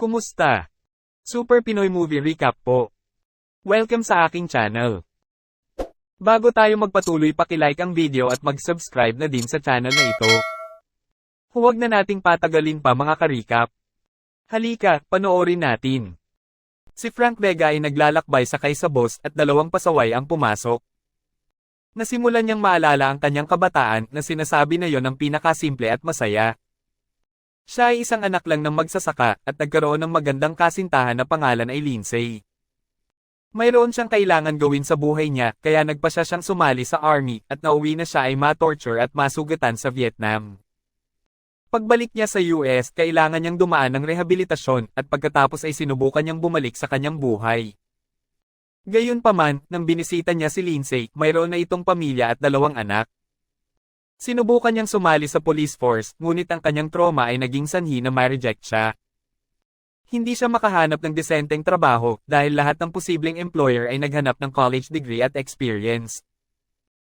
Kumusta? Super Pinoy Movie Recap po. Welcome sa aking channel. Bago tayo magpatuloy, paki-like ang video at mag-subscribe na din sa channel na ito. Huwag na nating patagalin pa mga ka-recap. Halika, panoorin natin. Si Frank Vega ay naglalakbay sakay sa bus at dalawang pasaway ang pumasok. Nasimulan niyang maalala ang kanyang kabataan na sinasabi na yon ang pinakasimple at masaya. Siya ay isang anak lang ng magsasaka at nagkaroon ng magandang kasintahan na pangalan ay Lindsay. Mayroon siyang kailangan gawin sa buhay niya kaya nagpa siyang sumali sa army at nauwi na siya ay ma-torture at masugatan sa Vietnam. Pagbalik niya sa US, kailangan niyang dumaan ng rehabilitasyon at pagkatapos ay sinubukan niyang bumalik sa kanyang buhay. Gayunpaman, nang binisita niya si Lindsay, mayroon na itong pamilya at dalawang anak. Sinubukan niyang sumali sa police force, ngunit ang kanyang trauma ay naging sanhi na ma-reject siya. Hindi siya makahanap ng desenteng trabaho dahil lahat ng posibleng employer ay naghanap ng college degree at experience.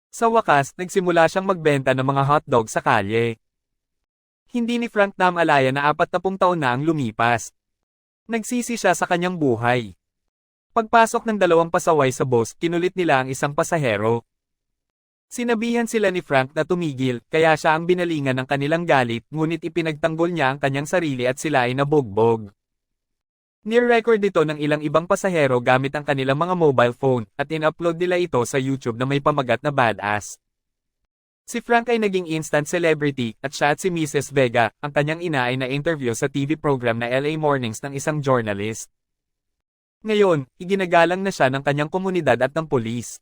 Sa wakas, nagsimula siyang magbenta ng mga hotdog sa kalye. Hindi ni Frank namalaya na 40 taon na ang lumipas. Nagsisi siya sa kanyang buhay. Pagpasok ng dalawang pasaway sa bus, kinulit nila ang isang pasahero. Sinabihan sila ni Frank na tumigil, kaya siya ang binalingan ng kanilang galit, ngunit ipinagtanggol niya ang kanyang sarili at sila ay nabugbog. Near-record ito ng ilang ibang pasahero gamit ang kanilang mga mobile phone, at in-upload nila ito sa YouTube na may pamagat na badass. Si Frank ay naging instant celebrity, at siya at si Mrs. Vega, ang kanyang ina ay na-interview sa TV program na LA Mornings ng isang journalist. Ngayon, iginagalang na siya ng kanyang komunidad at ng pulis.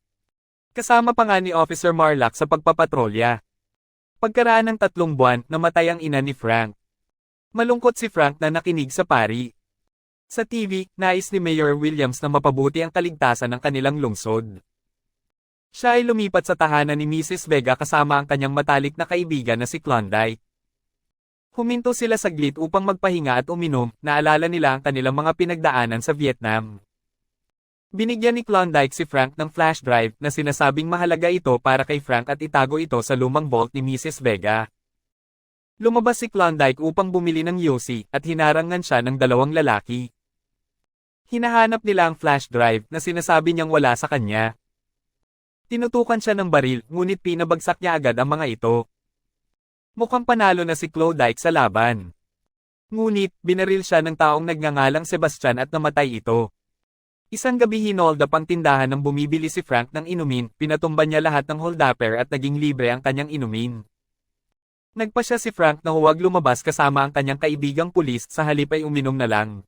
Kasama pa nga ni Officer Marlack sa pagpapatrolya. Pagkaraan ng 3 buwan, namatay ang ina ni Frank. Malungkot si Frank na nakinig sa pari. Sa TV, nais ni Mayor Williams na mapabuti ang kaligtasan ng kanilang lungsod. Siya ay lumipat sa tahanan ni Mrs. Vega kasama ang kanyang matalik na kaibigan na si Klondike. Huminto sila saglit upang magpahinga at uminom, naalala nila ang kanilang mga pinagdaanan sa Vietnam. Binigyan ni Klondike si Frank ng flash drive na sinasabing mahalaga ito para kay Frank at itago ito sa lumang vault ni Mrs. Vega. Lumabas si Klondike upang bumili ng yosi at hinarangan siya ng dalawang lalaki. Hinahanap nila ang flash drive na sinasabi niyang wala sa kanya. Tinutukan siya ng baril, ngunit pinabagsak niya agad ang mga ito. Mukhang panalo na si Klondike sa laban. Ngunit, binaril siya ng taong nagngangalang Sebastian at namatay ito. Isang gabi hinold up ang tindahan nang bumibili si Frank ng inumin, pinatumba niya lahat ng holdapper at naging libre ang kanyang inumin. Nagpasya si Frank na huwag lumabas kasama ang kanyang kaibigang pulis, sa halip ay uminom na lang.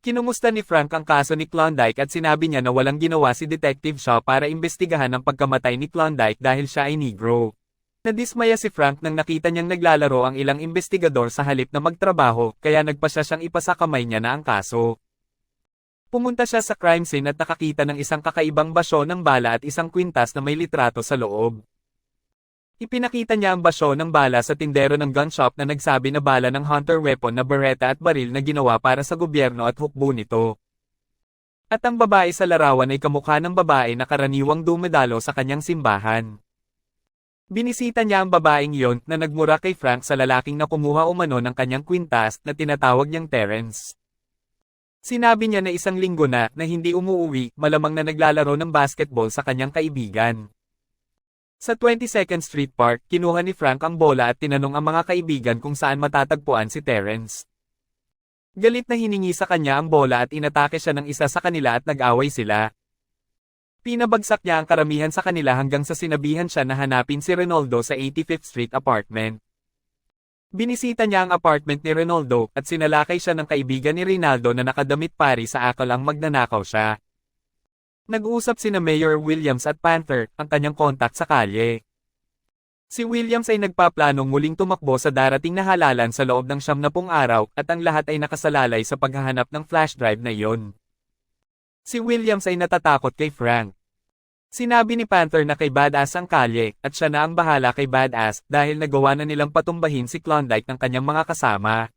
Kinumusta ni Frank ang kaso ni Klondike at sinabi niya na walang ginawa si Detective Shaw para imbestigahan ang pagkamatay ni Klondike dahil siya ay negro. Nadismaya si Frank nang nakita niyang naglalaro ang ilang investigador sa halip na magtrabaho, kaya nagpasya siyang ipasa kamay niya na ang kaso. Pumunta siya sa crime scene at nakakita ng isang kakaibang basyo ng bala at isang kwintas na may litrato sa loob. Ipinakita niya ang basyo ng bala sa tindero ng gun shop na nagsabi na bala ng hunter weapon na beretta at baril na ginawa para sa gobyerno at hukbo nito. At ang babae sa larawan ay kamukha ng babae na karaniwang dumedalo sa kanyang simbahan. Binisita niya ang babaeng iyon na nagmura kay Frank sa lalaking na kumuha umano ng kanyang kwintas na tinatawag niyang Terence. Sinabi niya na isang linggo na hindi umuuwi, malamang na naglalaro ng basketball sa kanyang kaibigan. Sa 22nd Street Park, kinuha ni Frank ang bola at tinanong ang mga kaibigan kung saan matatagpuan si Terence. Galit na hiningi sa kanya ang bola at inatake siya ng isa sa kanila at nag-away sila. Pinabagsak niya ang karamihan sa kanila hanggang sa sinabihan siya na hanapin si Ronaldo sa 85th Street apartment. Binisita niya ang apartment ni Ronaldo at sinalakay siya ng kaibigan ni Rinaldo na nakadamit pari sa akalang magnanakaw siya. Nag-uusap sina Mayor Williams at Panther, ang kanyang kontak sa kalye. Si Williams ay nagpaplanong muling tumakbo sa darating na halalan sa loob ng 70 araw at ang lahat ay nakasalalay sa paghahanap ng flash drive na iyon. Si Williams ay natatakot kay Frank. Sinabi ni Panther na kay Badass ang kalye, at siya na ang bahala kay Badass dahil nagawa na nilang patumbahin si Klondike ng kanyang mga kasama.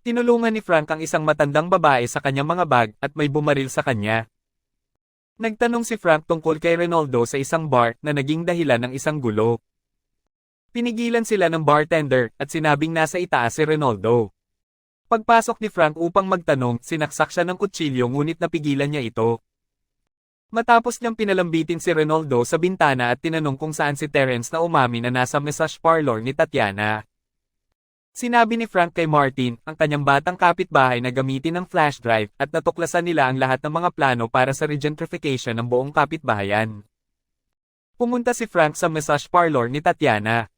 Tinulungan ni Frank ang isang matandang babae sa kanyang mga bag at may bumaril sa kanya. Nagtanong si Frank tungkol kay Ronaldo sa isang bar na naging dahilan ng isang gulo. Pinigilan sila ng bartender at sinabing nasa itaas si Ronaldo. Pagpasok ni Frank upang magtanong, sinaksak siya ng kutsilyo ngunit napigilan niya ito. Matapos niyang pinalambitin si Ronaldo sa bintana at tinanong kung saan si Terence na umami na nasa massage parlor ni Tatiana. Sinabi ni Frank kay Martin, ang kanyang batang kapitbahay na gamitin ng flash drive at natuklasan nila ang lahat ng mga plano para sa regentrification ng buong kapitbahayan. Pumunta si Frank sa massage parlor ni Tatiana.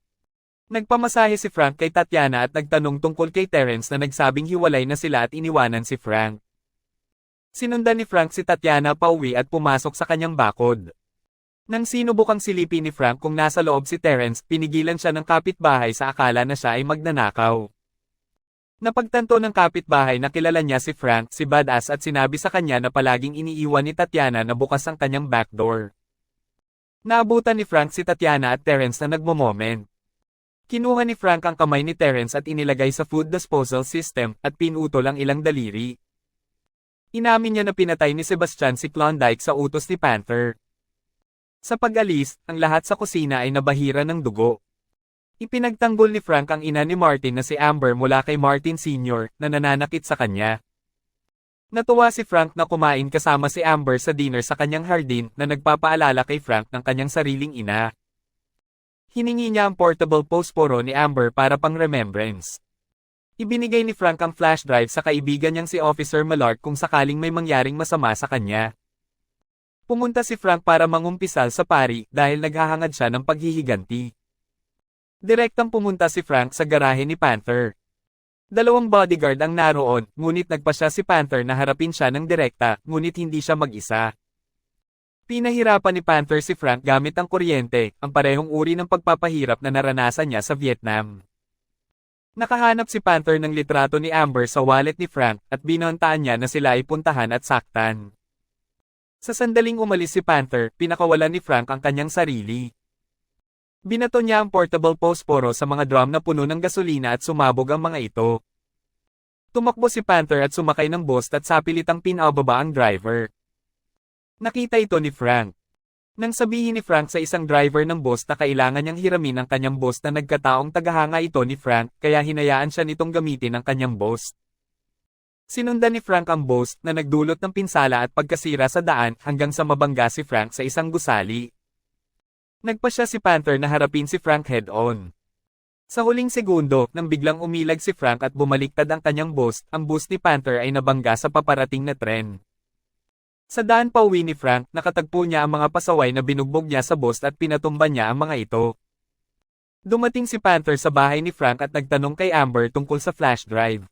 Nagpamasahe si Frank kay Tatiana at nagtanong tungkol kay Terence na nagsabing hiwalay na sila at iniwanan si Frank. Sinundan ni Frank si Tatiana pauwi at pumasok sa kanyang bakod. Nang sinubukang silipin ni Frank kung nasa loob si Terence, pinigilan siya ng kapitbahay sa akala na siya ay magnanakaw. Napagtanto ng kapitbahay na kilala niya si Frank, si Badass at sinabi sa kanya na palaging iniiwan ni Tatiana na bukas ang kanyang back door. Naabutan ni Frank si Tatiana at Terence na nagmo-moment. Kinuha ni Frank ang kamay ni Terence at inilagay sa food disposal system at pinutol ang ilang daliri. Inamin niya na pinatay ni Sebastian si Klondike sa utos ni Panther. Sa pag-alis, ang lahat sa kusina ay nabahira ng dugo. Ipinagtanggol ni Frank ang ina ni Martin na si Amber mula kay Martin Sr. na nananakit sa kanya. Natuwa si Frank na kumain kasama si Amber sa dinner sa kanyang hardin na nagpapaalala kay Frank ng kanyang sariling ina. Hiningi niya ang portable posporo ni Amber para pang remembrance. Ibinigay ni Frank ang flash drive sa kaibigan niyang si Officer Malart kung sakaling may mangyaring masama sa kanya. Pumunta si Frank para mangumpisal sa pari dahil naghahangad siya ng paghihiganti. Direktang pumunta si Frank sa garahe ni Panther. 2 bodyguard ang naroon, ngunit nagpa siya si Panther na harapin siya ng direkta, ngunit hindi siya mag-isa. Pinahirapan ni Panther si Frank gamit ang kuryente, ang parehong uri ng pagpapahirap na naranasan niya sa Vietnam. Nakahanap si Panther ng litrato ni Amber sa wallet ni Frank at binontaan niya na sila ay puntahan at saktan. Sa sandaling umalis si Panther, pinakawalan ni Frank ang kanyang sarili. Binato niya ang portable posporo sa mga drum na puno ng gasolina at sumabog ang mga ito. Tumakbo si Panther at sumakay ng bus at sapilitang pinababa ang driver. Nakita ito ni Frank. Nang sabihin ni Frank sa isang driver ng bus na kailangan niyang hiramin ang kanyang bus na nagkataong tagahanga ito ni Frank, kaya hinayaan siya nitong gamitin ang kanyang bus. Sinundan ni Frank ang bus na nagdulot ng pinsala at pagkasira sa daan hanggang sa mabangga si Frank sa isang gusali. Nagpa siya si Panther na harapin si Frank head-on. Sa huling segundo, nang biglang umilag si Frank at bumaliktad ang kanyang bus, ang bus ni Panther ay nabangga sa paparating na tren. Sa daan pauwi ni Frank, nakatagpo niya ang mga pasaway na binugbog niya sa bus at pinatumba niya ang mga ito. Dumating si Panther sa bahay ni Frank at nagtanong kay Amber tungkol sa flash drive.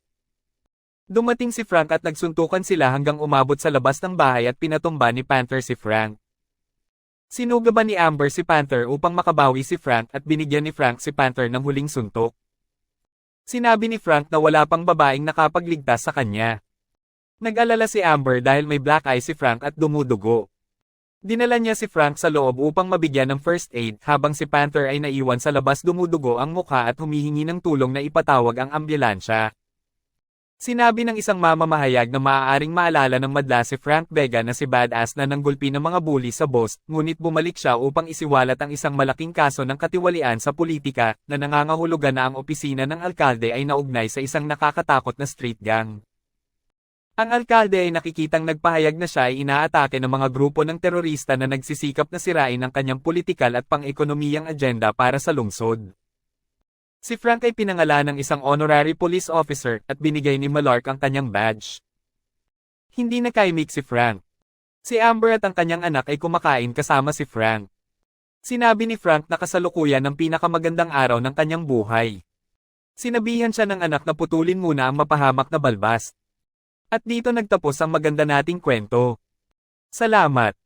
Dumating si Frank at nagsuntukan sila hanggang umabot sa labas ng bahay at pinatumba ni Panther si Frank. Sinugaban ni Amber si Panther upang makabawi si Frank at binigyan ni Frank si Panther ng huling suntok. Sinabi ni Frank na wala pang babaeng nakapagligtas sa kanya. Nag-alala si Amber dahil may black eye si Frank at dumudugo. Dinala niya si Frank sa loob upang mabigyan ng first aid habang si Panther ay naiwan sa labas dumudugo ang mukha at humihingi ng tulong na ipatawag ang ambulansya. Sinabi ng isang mamamahayag na maaaring maalala ng madla si Frank Vega na si Badass na nanggulpi ng mga bully sa boss, ngunit bumalik siya upang isiwalat ang isang malaking kaso ng katiwalian sa politika, na nangangahulugan na ang opisina ng alkalde ay naugnay sa isang nakakatakot na street gang. Ang alkalde ay nakikitang nagpahayag na siya ay inaatake ng mga grupo ng terorista na nagsisikap na sirain ang kanyang politikal at pang-ekonomiyang agenda para sa lungsod. Si Frank ay pinangalan ng isang honorary police officer at binigay ni Malark ang kanyang badge. Hindi nakaimik si Frank. Si Amber at ang kanyang anak ay kumakain kasama si Frank. Sinabi ni Frank na kasalukuyan ng pinakamagandang araw ng kanyang buhay. Sinabihan siya ng anak na putulin muna ang mapahamak na balbas. At dito nagtapos ang maganda nating kwento. Salamat!